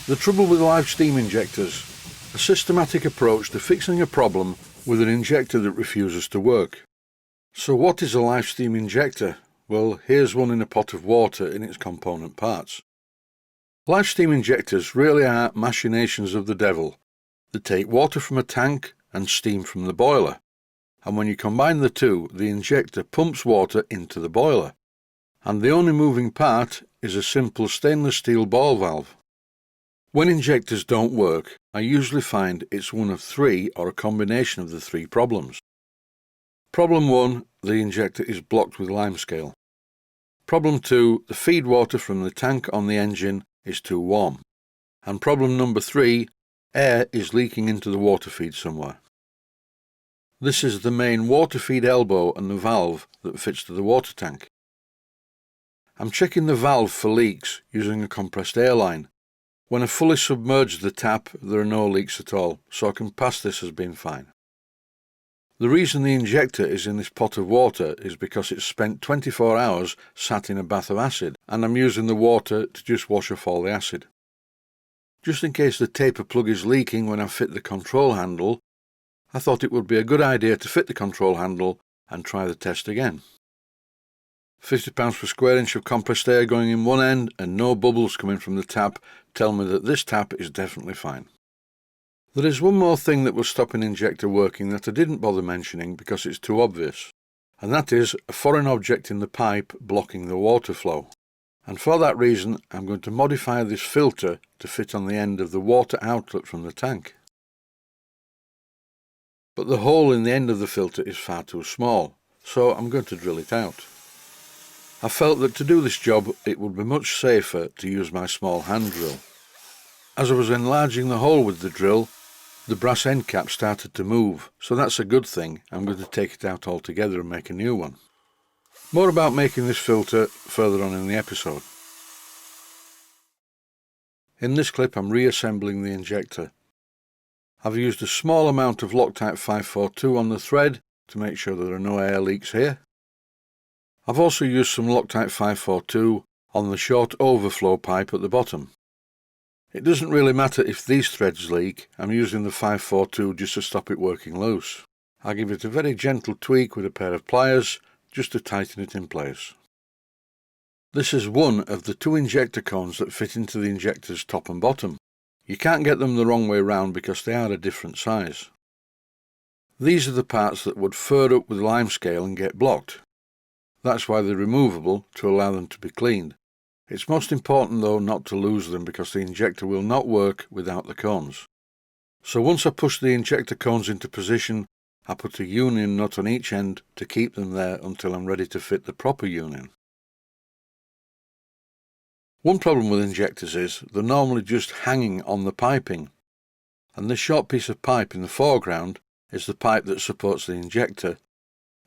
The trouble with live steam injectors: a systematic approach to fixing a problem with an injector that refuses to work. So what is a live steam injector? Well, here's one in a pot of water in its component parts. Live steam injectors really are machinations of the devil. They take water from a tank and steam from the boiler, and when you combine the two, the injector pumps water into the boiler, and the only moving part is a simple stainless steel ball valve. When injectors don't work, I usually find it's one of three or a combination of the three problems. Problem 1, the injector is blocked with limescale. Problem 2, the feed water from the tank on the engine is too warm. And problem number 3, air is leaking into the water feed somewhere. This is the main water feed elbow and the valve that fits to the water tank. I'm checking the valve for leaks using a compressed air line. When I fully submerge the tap, there are no leaks at all, so I can pass this as being fine. The reason the injector is in this pot of water is because it's spent 24 hours sat in a bath of acid, and I'm using the water to just wash off all the acid. Just in case the taper plug is leaking when I fit the control handle, I thought it would be a good idea to fit the control handle and try the test again. 50 pounds per square inch of compressed air going in one end and no bubbles coming from the tap tell me that this tap is definitely fine. There is one more thing that will stop an injector working that I didn't bother mentioning because it's too obvious, and that is a foreign object in the pipe blocking the water flow. And for that reason I'm going to modify this filter to fit on the end of the water outlet from the tank. But the hole in the end of the filter is far too small, so I'm going to drill it out. I felt that to do this job it would be much safer to use my small hand drill. As I was enlarging the hole with the drill, the brass end cap started to move, so that's a good thing. I'm going to take it out altogether and make a new one. More about making this filter further on in the episode. In this clip I'm reassembling the injector. I've used a small amount of Loctite 542 on the thread to make sure there are no air leaks here. I've also used some Loctite 542 on the short overflow pipe at the bottom. It doesn't really matter if these threads leak, I'm using the 542 just to stop it working loose. I'll give it a very gentle tweak with a pair of pliers just to tighten it in place. This is one of the two injector cones that fit into the injector's top and bottom. You can't get them the wrong way round because they are a different size. These are the parts that would fur up with limescale and get blocked. That's why they're removable, to allow them to be cleaned. It's most important though not to lose them because the injector will not work without the cones. So once I push the injector cones into position, I put a union nut on each end to keep them there until I'm ready to fit the proper union. One problem with injectors is they're normally just hanging on the piping, and this short piece of pipe in the foreground is the pipe that supports the injector,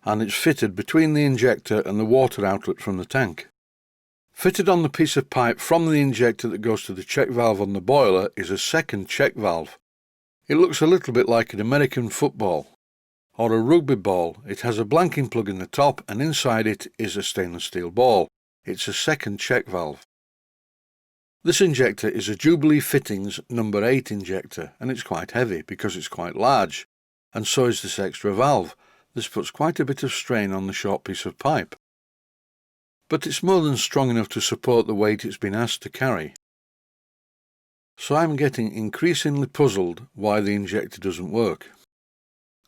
and it's fitted between the injector and the water outlet from the tank. Fitted on the piece of pipe from the injector that goes to the check valve on the boiler is a second check valve. It looks a little bit like an American football or a rugby ball. It has a blanking plug in the top and inside it is a stainless steel ball. It's a second check valve. This injector is a Jubilee Fittings number 8 injector, and it's quite heavy because it's quite large, and so is this extra valve. This puts quite a bit of strain on the short piece of pipe. But it's more than strong enough to support the weight it's been asked to carry. So I'm getting increasingly puzzled why the injector doesn't work.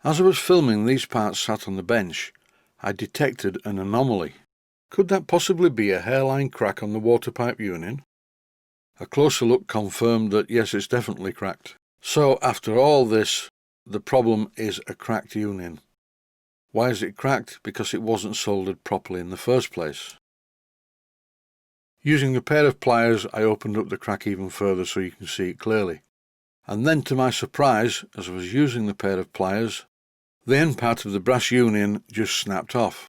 As I was filming these parts sat on the bench, I detected an anomaly. Could that possibly be a hairline crack on the water pipe union? A closer look confirmed that yes, it's definitely cracked. So after all this, the problem is a cracked union. Why is it cracked? Because it wasn't soldered properly in the first place. Using a pair of pliers, I opened up the crack even further so you can see it clearly. And then to my surprise, as I was using the pair of pliers, the end part of the brass union just snapped off.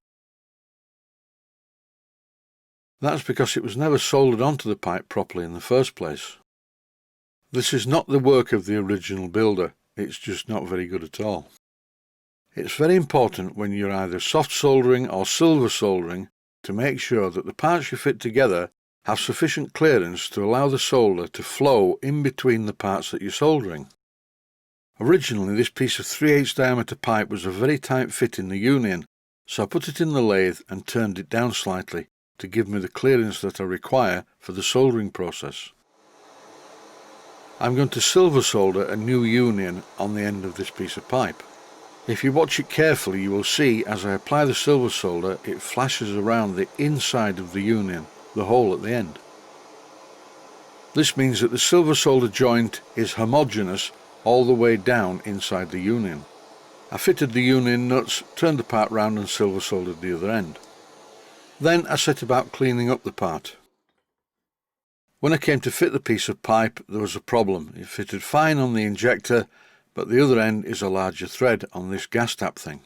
That's because it was never soldered onto the pipe properly in the first place. This is not the work of the original builder, it's just not very good at all. It's very important when you're either soft soldering or silver soldering to make sure that the parts you fit together have sufficient clearance to allow the solder to flow in between the parts that you're soldering. Originally this piece of 3/8 diameter pipe was a very tight fit in the union, so I put it in the lathe and turned it down slightly to give me the clearance that I require for the soldering process. I'm going to silver solder a new union on the end of this piece of pipe. If you watch it carefully, you will see as I apply the silver solder it flashes around the inside of the union, the hole at the end. This means that the silver solder joint is homogeneous all the way down inside the union. I fitted the union nuts, turned the part round and silver soldered the other end. Then I set about cleaning up the part. When I came to fit the piece of pipe, there was a problem. It fitted fine on the injector, but the other end is a larger thread on this gas tap thing.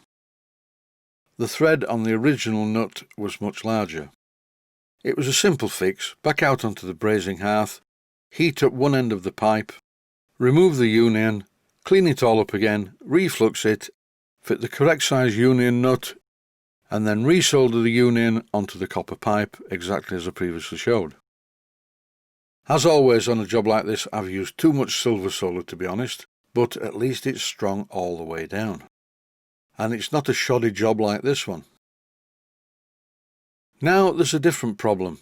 The thread on the original nut was much larger. It was a simple fix: back out onto the brazing hearth, heat up one end of the pipe, remove the union, clean it all up again, reflux it, fit the correct size union nut, and then resolder the union onto the copper pipe exactly as I previously showed. As always on a job like this, I've used too much silver solder to be honest, but at least it's strong all the way down. And it's not a shoddy job like this one. Now there's a different problem,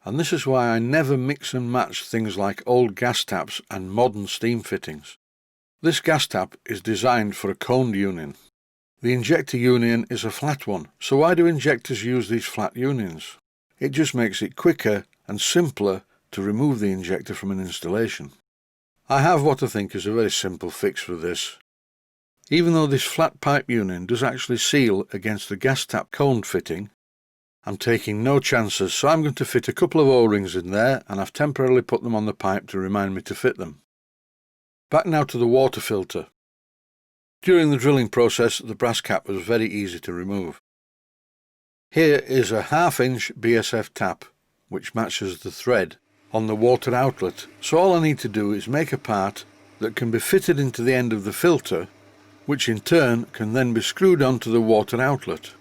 and this is why I never mix and match things like old gas taps and modern steam fittings. This gas tap is designed for a coned union. The injector union is a flat one, so why do injectors use these flat unions? It just makes it quicker and simpler to remove the injector from an installation. I have what I think is a very simple fix for this. Even though this flat pipe union does actually seal against the gas tap cone fitting, I'm taking no chances, so I'm going to fit a couple of O-rings in there, and I've temporarily put them on the pipe to remind me to fit them. Back now to the water filter. During the drilling process, the brass cap was very easy to remove. Here is a 1/2 inch BSF tap, which matches the thread on the water outlet, so all I need to do is make a part that can be fitted into the end of the filter, which in turn can then be screwed onto the water outlet.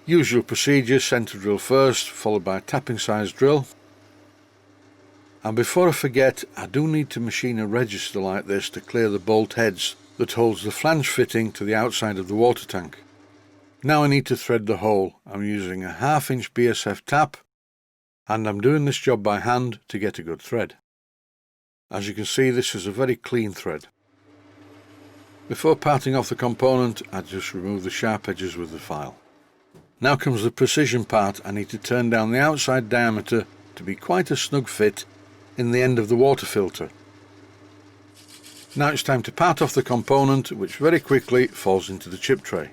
Usual procedure: centre drill first, followed by a tapping size drill. And before I forget, I do need to machine a register like this to clear the bolt heads that holds the flange fitting to the outside of the water tank. Now I need to thread the hole. I'm using a 1/2 inch BSF tap, and I'm doing this job by hand to get a good thread. As you can see, this is a very clean thread. Before parting off the component, I just remove the sharp edges with the file. Now comes the precision part. I need to turn down the outside diameter to be quite a snug fit in the end of the water filter. Now it's time to part off the component, which very quickly falls into the chip tray.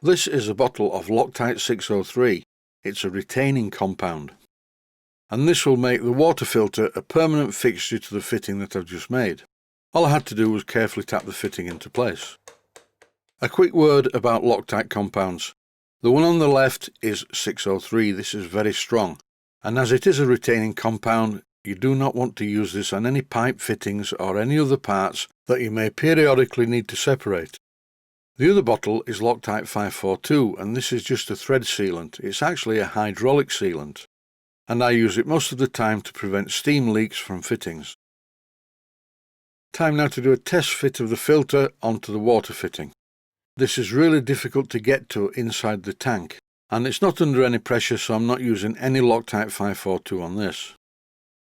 This is a bottle of Loctite 603. It's a retaining compound, and this will make the water filter a permanent fixture to the fitting that I've just made. All I had to do was carefully tap the fitting into place. A quick word about Loctite compounds. The one on the left is 603. This is very strong, and as it is a retaining compound, you do not want to use this on any pipe fittings or any other parts that you may periodically need to separate. The other bottle is Loctite 542, and this is just a thread sealant. It's actually a hydraulic sealant, and I use it most of the time to prevent steam leaks from fittings. Time now to do a test fit of the filter onto the water fitting. This is really difficult to get to inside the tank, and it's not under any pressure, so I'm not using any Loctite 542 on this.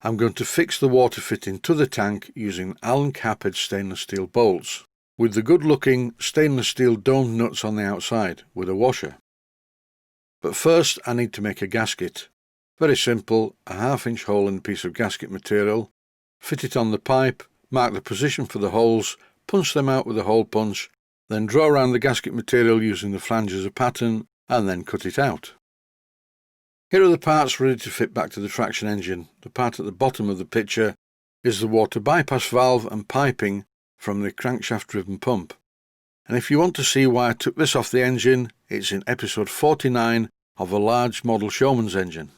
I'm going to fix the water fitting to the tank using Allen cap-edge stainless steel bolts, with the good-looking stainless steel domed nuts on the outside, with a washer. But first I need to make a gasket. Very simple: a 1/2 inch hole in a piece of gasket material, fit it on the pipe, mark the position for the holes, punch them out with a hole punch, then draw around the gasket material using the flange as a pattern, and then cut it out. Here are the parts ready to fit back to the traction engine. The part at the bottom of the picture is the water bypass valve and piping from the crankshaft driven pump. And if you want to see why I took this off the engine, it's in episode 49 of a large model Showman's engine.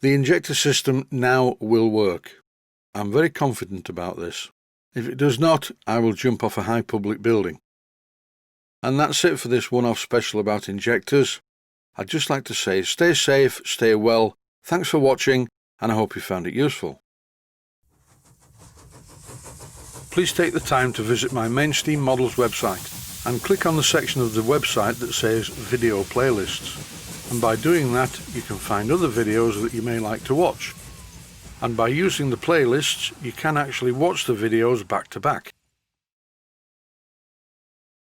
The injector system now will work. I'm very confident about this. If it does not, I will jump off a high public building. And that's it for this one-off special about injectors. I'd just like to say stay safe, stay well, thanks for watching, and I hope you found it useful. Please take the time to visit my main Steam Models website and click on the section of the website that says Video Playlists. And by doing that, you can find other videos that you may like to watch. And by using the playlists, you can actually watch the videos back to back.